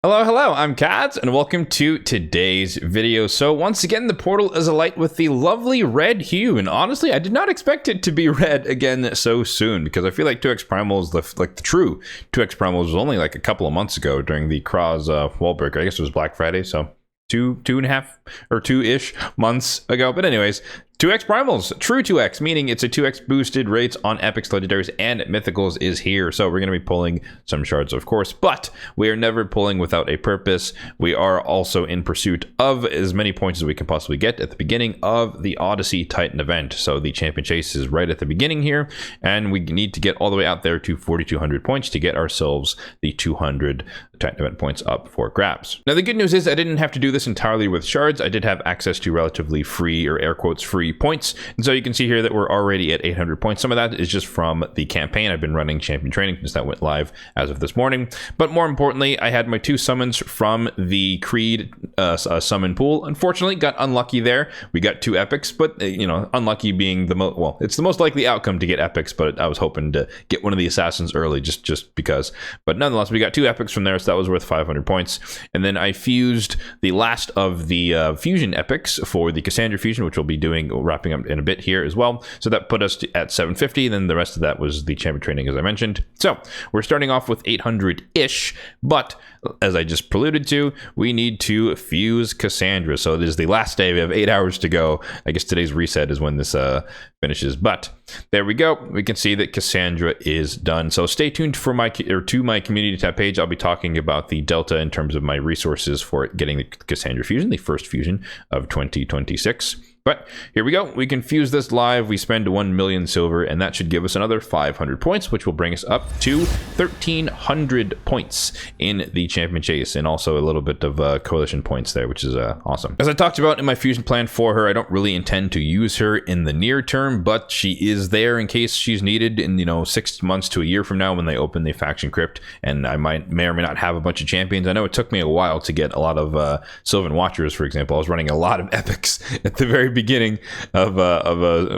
Hello, I'm Kads, and welcome to today's video. So once again, the portal is alight with the lovely red hue, and honestly, I did not expect it to be red again so soon, because I feel like 2x Primals, like the true 2x Primals, was only like a couple of months ago during the Kraz wall breaker. I guess it was Black Friday, so two and a half or 2-ish months ago. But anyways, 2x Primals, true 2x, meaning it's a 2x boosted rates on epics, legendaries, and mythicals is here. So we're going to be pulling some shards, of course, but we are never pulling without a purpose. We are also in pursuit of as many points as we can possibly get at the beginning of the Odyssey Titan event. So the champion chase is right at the beginning here, and we need to get all the way out there to 4,200 points to get ourselves the 200 Titan event points up for grabs. Now, the good news is I didn't have to do this entirely with shards. I did have access to relatively free, or air quotes, free points, and so you can see here that we're already at 800 points. Some of that is just from the campaign. I've been running champion training since that went live as of this morning, but more importantly, I had my 2 summons from the Creed summon pool. Unfortunately, got unlucky there. We got 2 epics, but you know, unlucky being the most, well, it's the most likely outcome to get epics, but I was hoping to get one of the assassins early just because. But nonetheless, we got 2 epics from there, so that was worth 500 points. And then I fused the last of the fusion epics for the Cassandra fusion, which we'll be doing, wrapping up in a bit here as well. So that put us at 750. Then the rest of that was the champion training, as I mentioned. So we're starting off with 800-ish, but as I just preluded to, we need to fuse Cassandra. So it is the last day. We have 8 hours to go. I guess today's reset is when this finishes, but there we go. We can see that Cassandra is done. So stay tuned for my community tab page. I'll be talking about the delta in terms of my resources for getting the Cassandra fusion, the first fusion of 2026. But here we go. We can fuse this live. We spend 1 million silver, and that should give us another 500 points, which will bring us up to 1,300 points in the champion chase, and also a little bit of coalition points there, which is awesome. As I talked about in my fusion plan for her, I don't really intend to use her in the near term, but she is there in case she's needed in, 6 months to a year from now when they open the faction crypt, and I may or may not have a bunch of champions. I know it took me a while to get a lot of Sylvan Watchers, for example. I was running a lot of epics at the very beginning of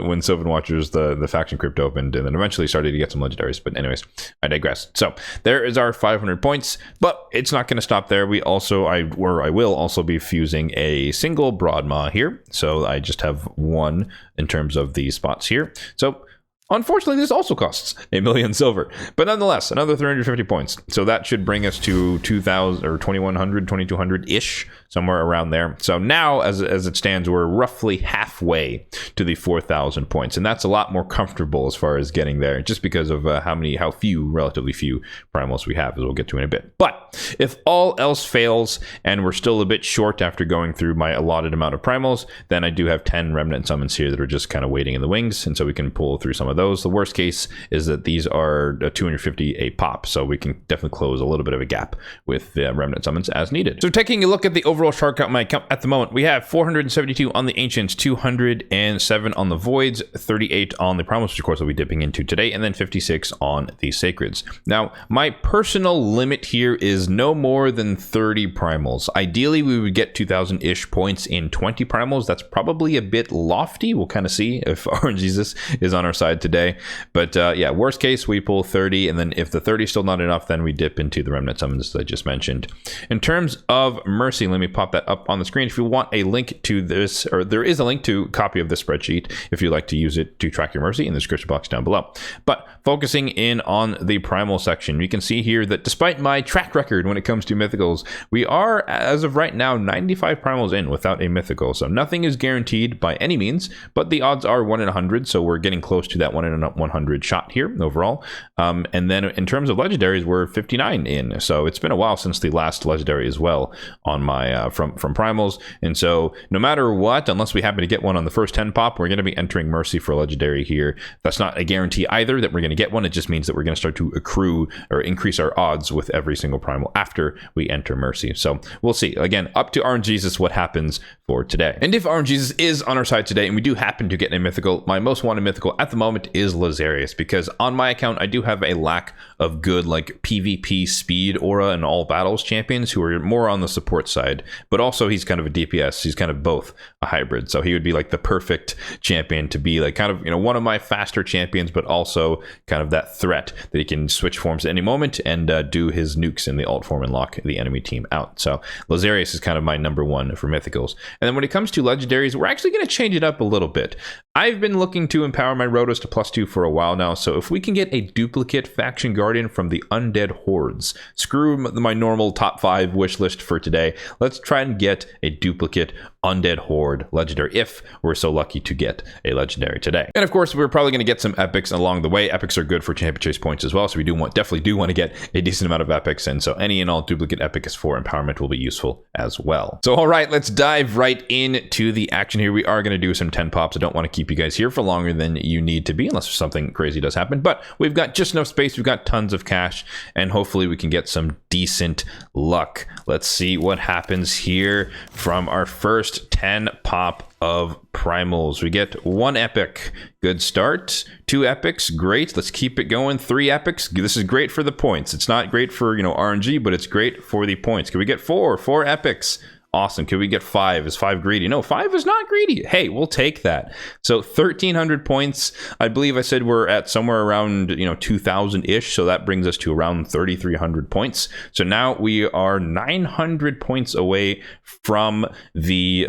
when Sylvan Watchers, the faction crypt opened, and then eventually started to get some legendaries. But anyways, I digress. So there is our 500 points, but it's not going to stop there. We also, I will also be fusing a single Broadmaw here. So I just have 1 in terms of the spots here. So unfortunately, this also costs 1 million silver, but nonetheless, another 350 points. So that should bring us to 2,000 or 2,100, 2,200-ish, somewhere around there. So now, as it stands, we're roughly halfway to the 4,000 points, and that's a lot more comfortable as far as getting there, just because of relatively few primals we have, as we'll get to in a bit. But if all else fails, and we're still a bit short after going through my allotted amount of primals, then I do have 10 remnant summons here that are just kind of waiting in the wings, and so we can pull through some of those. The worst case is that these are 250 a pop, so we can definitely close a little bit of a gap with the remnant summons as needed. So taking a look at the overall shard count, my account at the moment, we have 472 on the ancients, 207 on the voids, 38 on the primals, which of course we'll be dipping into today, and then 56 on the sacreds. Now, my personal limit here is no more than 30 primals. Ideally, we would get 2,000-ish points in 20 primals. That's probably a bit lofty. We'll kind of see if RNGesus is on our side today. But yeah, worst case, we pull 30, and then if the 30 is still not enough, then we dip into the remnant summons that I just mentioned. In terms of Mercy, let me pop that up on the screen. If you want a link to this, or there is a link to a copy of this spreadsheet if you'd like to use it to track your Mercy, in the description box down below. But focusing in on the primal section, you can see here that despite my track record when it comes to mythicals, we are, as of right now, 95 primals in without a mythical. So nothing is guaranteed by any means, but the odds are 1 in 100, so we're getting close to that 1 in 100 shot here overall. And then in terms of legendaries, we're 59 in, so it's been a while since the last legendary as well on my from primals. And so no matter what, unless we happen to get one on the first 10 pop, we're going to be entering Mercy for legendary here. That's not a guarantee either that we're going to get one. It just means that we're going to start to accrue or increase our odds with every single primal after we enter Mercy. So we'll see. Again, up to RNGesus what happens for today. And if RNGesus is on our side today and we do happen to get a mythical, my most wanted mythical at the moment moment is Lazarius, because on my account I do have a lack of good like PvP speed aura and all battles champions who are more on the support side, but also he's kind of a DPS. He's kind of both a hybrid, so he would be like the perfect champion to be like kind of, you know, one of my faster champions, but also kind of that threat that he can switch forms at any moment and do his nukes in the alt form and lock the enemy team out. So Lazarius is kind of my number one for mythicals. And then when it comes to legendaries, we're actually going to change it up a little bit. I've been looking to empower my Rotos to +2 for a while now, so if we can get a duplicate Faction Guardian from the Undead Hordes, screw my normal top 5 wish list for today, let's try and get a duplicate Undead Horde legendary, if we're so lucky to get a legendary today. And of course, we're probably going to get some epics along the way. Epics are good for champion chase points as well, so we definitely do want to get a decent amount of epics, and so any and all duplicate epics for empowerment will be useful as well. So all right, let's dive right into the action here. We are going to do some 10 pops. I don't want to keep you guys here for longer than you need to be, unless something crazy does happen, but we've got just enough space, we've got tons of cash, and hopefully we can get some decent luck. Let's see what happens here from our first 10 pop of primals. We get 1 epic, good start. 2 epics, great, let's keep it going. 3 epics, this is great for the points. It's not great for, you know, RNG, but it's great for the points. Can we get 4 epics? Awesome. Can we get 5? Is 5 greedy? No, 5 is not greedy. Hey, we'll take that. So 1,300 points. I believe I said we're at somewhere around, you know, 2,000-ish. So that brings us to around 3,300 points. So now we are 900 points away from the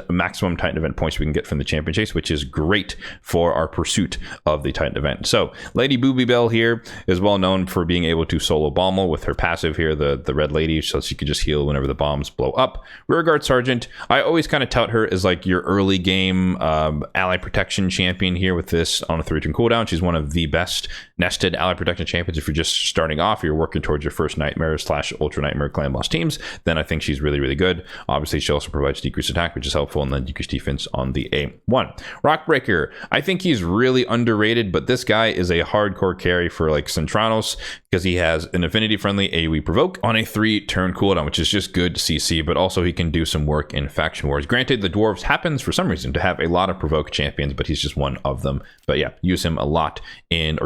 maximum Titan event points we can get from the champion chase, which is great for our pursuit of the Titan event. So Lady Booby Bell here is well known for being able to solo bommel with her passive here, the red lady, so she can just heal whenever the bombs blow up. Rearguard Sergeant, I always kind of tout her as like your early game ally protection champion here with this on a 3-turn cooldown. She's one of the best nested ally protection champions. If you're just starting off, you're working towards your first Nightmare / Ultra Nightmare Clan Boss teams, then I think she's really, really good. Obviously, she also provides decreased attack, which is helpful, and then decreased defense on the A1. Rockbreaker, I think he's really underrated, but this guy is a hardcore carry for like Centranos because he has an affinity-friendly AoE provoke on a 3-turn cooldown, which is just good CC, but also he can do some work in faction wars. Granted, the dwarves happens for some reason to have a lot of provoke champions, but he's just one of them. But yeah, used him a lot in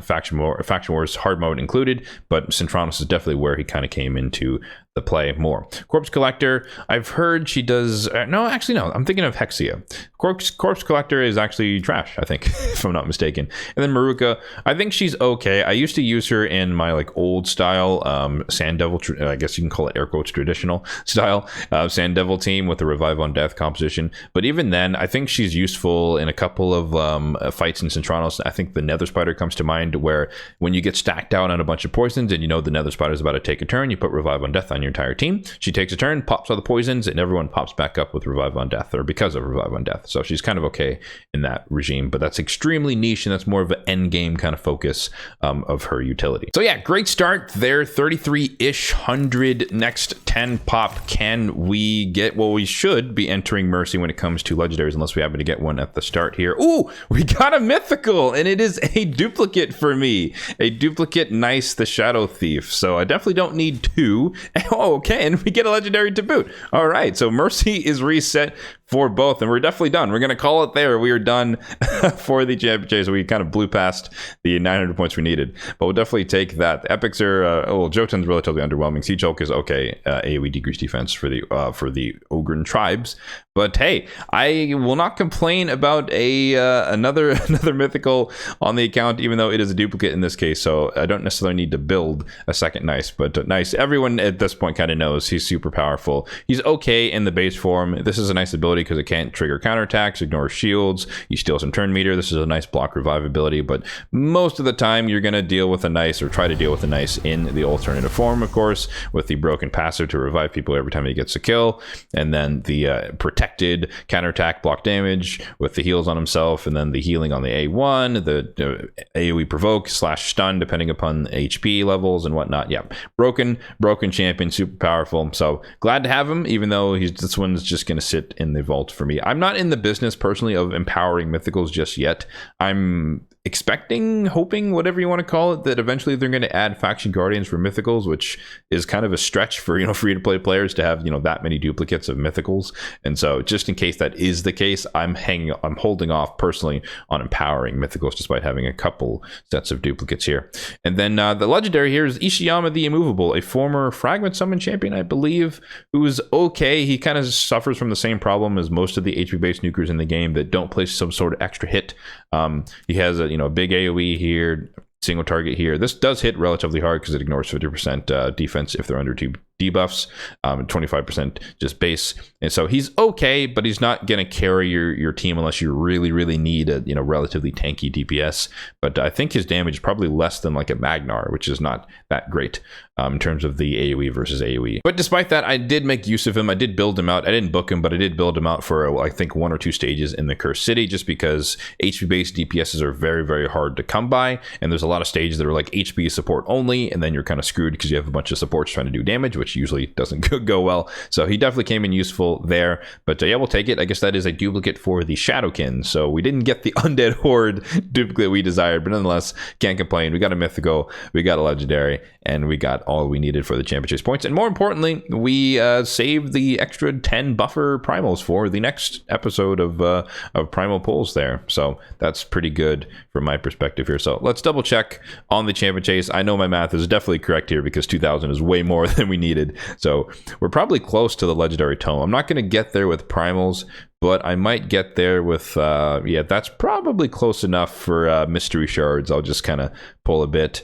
faction wars, hard mode included, but Centranos is definitely where he kind of came into the play more. Corpse Collector, I've heard she does no, I'm thinking of Hexia. Corpse Collector is actually trash, I think, if I'm not mistaken. And then Maruka, I think she's okay. I used to use her in my like old style Sand Devil, I guess you can call it air quotes traditional style Sand Devil team with the Revive on Death composition, but even then I think she's useful in a couple of fights in Centranos. I think the Nether Spider comes to mind, where when you get stacked out on a bunch of poisons and you know the Nether Spider is about to take a turn, you put Revive on Death on your entire team. She takes a turn, pops all the poisons, and everyone pops back up with Revive on Death, or because of Revive on Death. So she's kind of okay in that regime, but that's extremely niche, and that's more of an end game kind of focus of her utility. So yeah, great start there. 33-ish hundred. Next 10 pop, can we get? Well, we should be entering Mercy when it comes to legendaries, unless we happen to get one at the start here. Ooh, we got a mythical, and it is a duplicate for me. A duplicate Nice the Shadow Thief. So I definitely don't need 2. Oh, okay, and we get a legendary to boot. All right, so Mercy is reset for both, and we're definitely done. We're going to call it there. We are done for the champion chase. We kind of blew past the 900 points we needed, but we'll definitely take that. The epics are, well, Jotun's relatively underwhelming. Siege Hulk is okay. AoE decreased defense for the Ogren tribes. But hey, I will not complain about another mythical on the account, even though it is a duplicate in this case. So I don't necessarily need to build a second Nice, but Nice, everyone at this point kind of knows he's super powerful. He's okay in the base form. This is a nice ability because it can't trigger counterattacks, ignore shields. You steal some turn meter. This is a nice block revive ability, but most of the time you're going to deal with a Nice, or try to deal with a Nice in the alternative form, of course, with the broken passive to revive people every time he gets a kill, and then the protected counterattack block damage with the heals on himself, and then the healing on the A1, the AoE provoke / stun depending upon HP levels and whatnot. Yeah, broken champion, super powerful. So glad to have him, even though this one's just going to sit in the vault for me. I'm not in the business personally of empowering mythicals just yet. I'm expecting, hoping, whatever you want to call it, that eventually they're going to add faction guardians for mythicals, which is kind of a stretch for, free to play players to have, that many duplicates of mythicals. And so just in case that is the case, I'm holding off personally on empowering mythicals, despite having a couple sets of duplicates here. And then the legendary here is Ishiyama the Immovable, a former fragment summon champion, I believe, who's okay. He kind of suffers from the same problem as most of the HP based nukers in the game that don't place some sort of extra hit. He has a big AoE here, single target here. This does hit relatively hard because it ignores 50% defense if they're under 2 debuffs, 25% just base. And so he's okay, but he's not going to carry your team unless you really need a relatively tanky DPS. But I think his damage is probably less than like a Magnar, which is not that great in terms of the AoE versus AoE. But despite that, I did make use of him. I did build him out. I didn't book him, but I did build him out for I think 1 or 2 stages in the Cursed City, just because HP based DPSs are very hard to come by, and there's a lot of stages that are like HP support only, and then you're kind of screwed because you have a bunch of supports trying to do damage, which usually doesn't go well. So he definitely came in useful there. But yeah, we'll take it. I guess that is a duplicate for the Shadowkin. So we didn't get the Undead Horde duplicate we desired, but nonetheless, can't complain. We got a mythical, we got a legendary, and we got all we needed for the champion chase points. And more importantly, we saved the extra 10 buffer primals for the next episode of Primal Pulls there. So that's pretty good from my perspective here. So let's double check on the champion chase. I know my math is definitely correct here because 2,000 is way more than we needed. So we're probably close to the legendary tome. I'm not going to get there with primals, but I might get there with yeah, that's probably close enough for mystery shards. I'll just kind of pull a bit,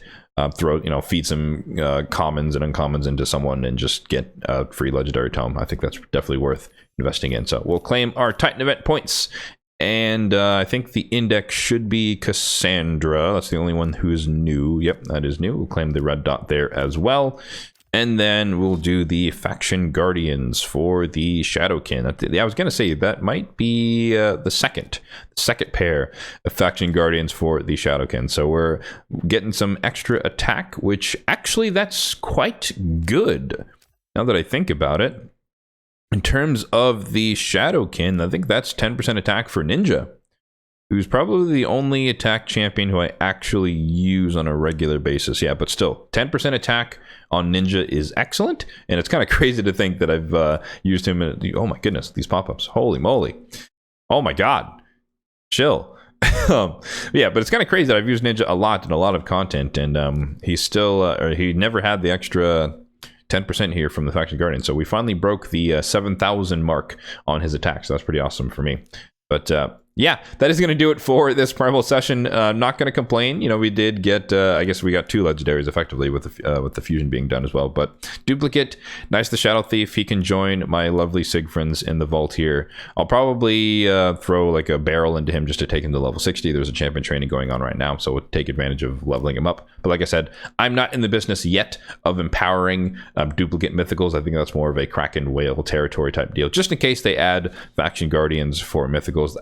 feed some commons and uncommons into someone and just get a free legendary tome. I think that's definitely worth investing in. So we'll claim our Titan event points. And I think the index should be Cassandra. That's the only one who's new. Yep, that is new. We'll claim the red dot there as well. And then we'll do the faction guardians for the Shadowkin. I was going to say that might be the second pair of faction guardians for the Shadowkin. So we're getting some extra attack, which actually that's quite good now that I think about it. In terms of the Shadowkin, I think that's 10% attack for Ninja, who's probably the only attack champion who I actually use on a regular basis. Yeah, but still, 10% attack on Ninja is excellent, and it's kind of crazy to think that I've used him in, oh my goodness, these pop-ups, holy moly, oh my god, chill. Yeah, but it's kind of crazy that I've used Ninja a lot in a lot of content, and he's still, he never had the extra 10% here from the Faction Guardian, so we finally broke the 7,000 mark on his attack, so that's pretty awesome for me. But yeah, that is going to do it for this Primal session. Not going to complain. We did get, I guess we got 2 legendaries effectively with the fusion being done as well. But duplicate, nice the Shadow Thief. He can join my lovely Sigfrids in the vault here. I'll probably throw like a barrel into him just to take him to level 60. There's a champion training going on right now, so we'll take advantage of leveling him up. But like I said, I'm not in the business yet of empowering duplicate mythicals. I think that's more of a Kraken whale territory type deal, just in case they add faction guardians for mythicals.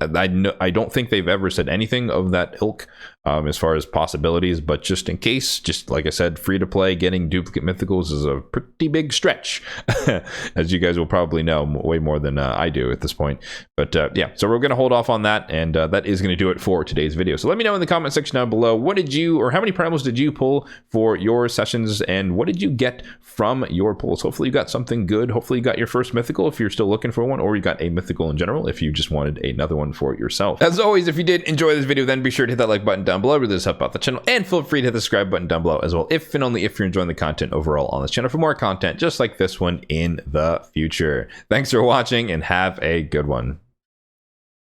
I don't think they've ever said anything of that ilk as far as possibilities, but just in case, just like I said, free to play, getting duplicate mythicals is a pretty big stretch, as you guys will probably know way more than I do at this point. But yeah, so we're going to hold off on that, and that is going to do it for today's video. So let me know in the comment section down below, what did you, or how many primals did you pull for your sessions, and what did you get from your pulls? Hopefully you got something good. Hopefully you got your first mythical if you're still looking for one, or you got a mythical in general if you just wanted another one for yourself. As always, if you did enjoy this video, then be sure to hit that like button down below. Really does help out the channel, and feel free to hit the subscribe button down below as well, if and only if you're enjoying the content overall on this channel, for more content just like this one in the future. Thanks for watching, and have a good one.